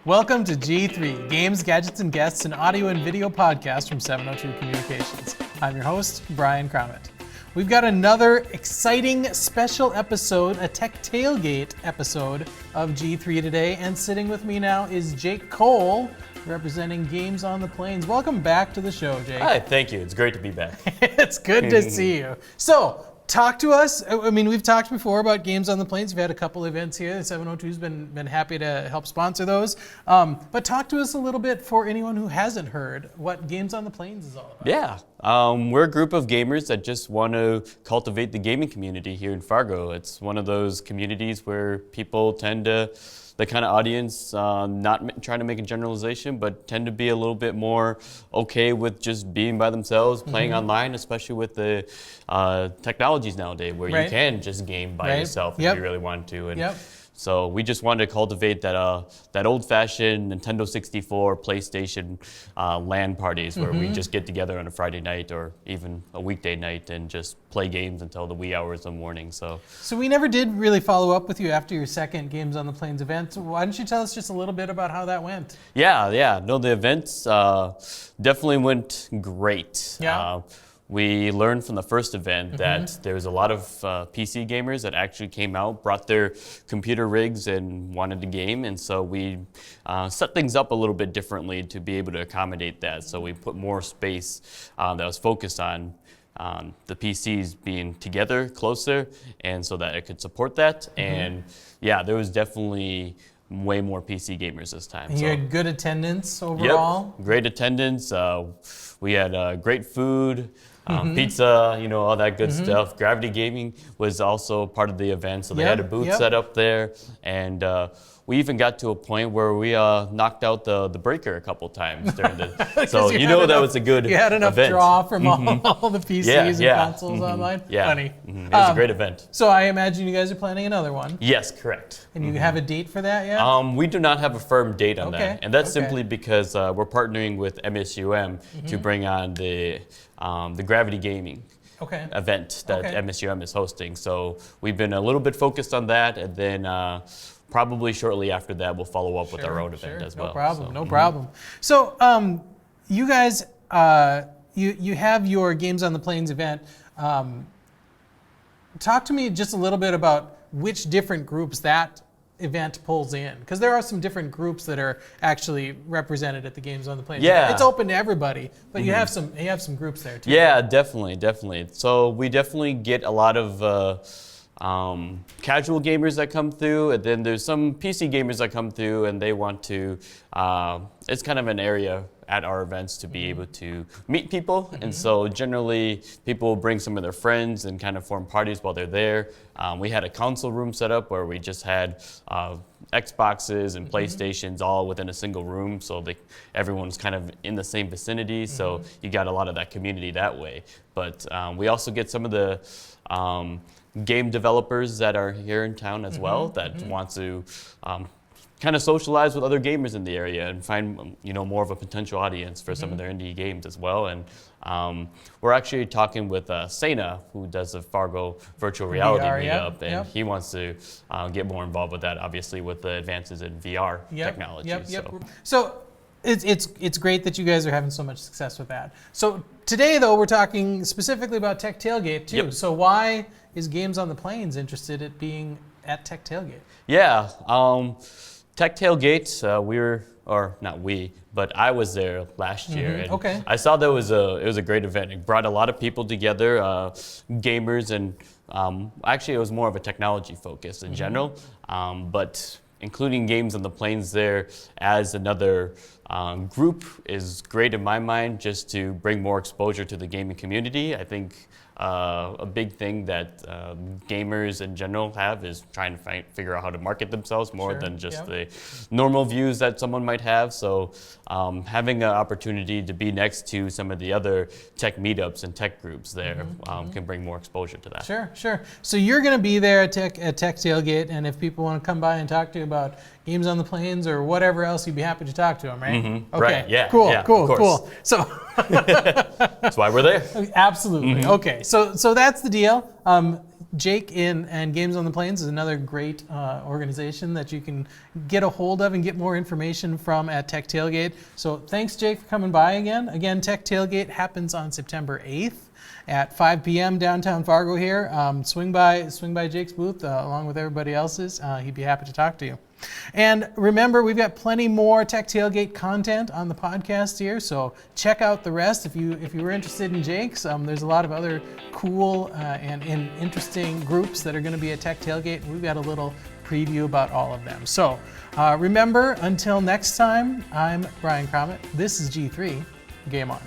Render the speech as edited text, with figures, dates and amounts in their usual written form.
Welcome to G3, Games, Gadgets, and Guests, an audio and video podcast from 702 Communications. I'm your host, Brian Cromit. We've got another exciting special episode, a Tech Tailgate episode of G3 today, and sitting with me now is Jake Kohl, representing Games on the Plains. Welcome back to the show, Jake. Hi, thank you. It's great to be back. It's good to see you. So, talk to us. I mean, we've talked before about Games on the Plains. We've had a couple events here. 702's been happy to help sponsor those. But talk to us a little bit for anyone who hasn't heard what Games on the Plains is all about. Yeah, we're a group of gamers that just want to cultivate the gaming community here in Fargo. It's one of those communities where people tend to, the kind of audience, not trying to make a generalization, but tend to be a little bit more okay with just being by themselves, playing online, especially with the technologies nowadays where you can just game by yourself if you really want to. And so we just wanted to cultivate that old-fashioned Nintendo 64, PlayStation LAN parties where we just get together on a Friday night or even a weekday night and just play games until the wee hours of the morning. So we never did really follow up with you after your second Games on the Plains event. Why don't you tell us just a little bit about how that went? Yeah. No, the events definitely went great. Yeah. We learned from the first event that there was a lot of PC gamers that actually came out, brought their computer rigs and wanted to game. And so we set things up a little bit differently to be able to accommodate that. So we put more space that was focused on the PCs being together, closer, and so that it could support that. And yeah, there was definitely way more PC gamers this time. And you had good attendance overall? Yep, great attendance. We had great food. Pizza, all that good stuff. Gravity Gaming was also part of the event, so they had a booth set up there, and we even got to a point where we knocked out the breaker a couple times during the. So that was a good event. You had enough draw from all the PCs and consoles online. Yeah, funny. It was a great event. So I imagine you guys are planning another one. Yes, correct. And you have a date for that yet? We do not have a firm date on that, and that's simply because we're partnering with MSUM to bring on the Gravity Gaming event that MSUM is hosting. So we've been a little bit focused on that, and then probably shortly after that we'll follow up with our own event as well. No problem. So you guys, you have your Games on the Plains event. Talk to me just a little bit about which different groups that event pulls in, because there are some different groups that are actually represented at the Games on the Plains. Yeah, it's open to everybody, but you have some groups there too. Yeah, definitely. So we definitely get a lot of casual gamers that come through, and then there's some PC gamers that come through and they want to. It's kind of an area at our events to be able to meet people, and so generally people will bring some of their friends and kind of form parties while they're there. We had a console room set up where we just had Xboxes and PlayStations all within a single room, so everyone's kind of in the same vicinity, so you got a lot of that community that way. But we also get some of the game developers that are here in town as well that want to kind of socialize with other gamers in the area and find more of a potential audience for some of their indie games as well. And we're actually talking with Sena, who does the Fargo virtual reality meetup, and he wants to get more involved with that, obviously with the advances in VR technology. So it's great that you guys are having so much success with that. So today, though, we're talking specifically about Tech Tailgate too. So why is Games on the Plains interested in being at Tech Tailgate? Yeah. Tech Tailgate, but I was there last year, and I saw that it was a great event. It brought a lot of people together, gamers, and actually it was more of a technology focus in general, but including Games on the Plains there as another group is great in my mind, just to bring more exposure to the gaming community. I think a big thing that gamers in general have is trying to figure out how to market themselves more than just the normal views that someone might have. So having an opportunity to be next to some of the other tech meetups and tech groups there can bring more exposure to that. Sure. So you're going to be there at Tech Tailgate, and if people want to come by and talk to you about Games on the Plains or whatever else, you'd be happy to talk to them, right? Okay. Right. Yeah. Cool. So that's why we're there. Absolutely. Okay. So that's the deal. Jake and Games on the Plains is another great organization that you can get a hold of and get more information from at Tech Tailgate. So thanks, Jake, for coming by again. Again, Tech Tailgate happens on September 8th at 5 p.m. downtown Fargo here. Swing by Jake's booth along with everybody else's. He'd be happy to talk to you. And remember, we've got plenty more Tech Tailgate content on the podcast here, so check out the rest if you were interested in Jake's. There's a lot of other cool and interesting groups that are going to be at Tech Tailgate, and we've got a little preview about all of them. So remember, until next time, I'm Brian Crommett. This is G3. Game on.